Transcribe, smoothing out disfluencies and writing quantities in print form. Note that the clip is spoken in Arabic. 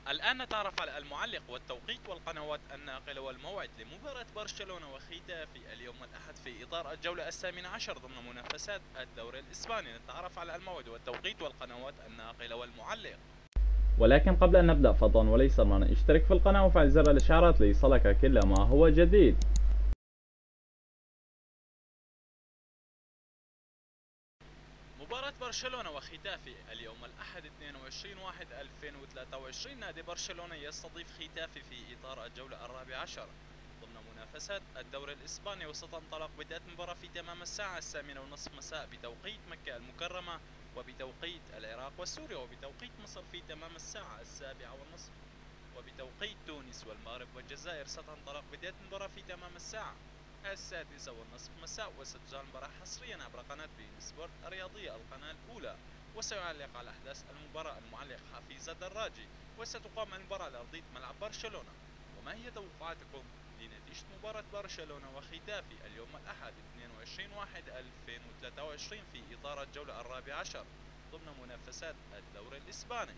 الآن نتعرف على المعلق والتوقيت والقنوات الناقلة والموعد لمباراة برشلونة وختافي اليوم الأحد في إطار الجولة الثامنة عشر ضمن منافسات الدوري الإسباني. نتعرف على الموعد والتوقيت والقنوات الناقلة والمعلق. ولكن قبل أن نبدأ فضلا وليس أمرا اشترك في القناة وفعل زر الإشعارات ليصلك كل ما هو جديد. مباراة برشلونة وختافي اليوم الأحد 22/1/2023. نادي برشلونة يستضيف ختافي في إطار الجولة الرابعة عشر ضمن منافسات الدوري الإسباني، وستنطلق بداية المباراة في تمام الساعة 8:30 مساء بتوقيت مكة المكرمة وبتوقيت العراق وسوريا، وبتوقيت مصر في تمام الساعة 7:30، وبتوقيت تونس والمغرب والجزائر ستنطلق بداية المباراة في تمام الساعة 6:30 مساء. وستذاع المباراة حصريا عبر قناة بين سبورت الرياضية القناة الأولى. وسيعلق على أحداث المباراة المعلق حفيظ الدراجي. وستقام المباراة على أرضية ملعب برشلونة. وما هي توقعاتكم لنتيجة مباراة برشلونة وختافي اليوم الأحد 22/1/2023 في إطار الجولة الرابعة عشر ضمن منافسات الدوري الإسباني؟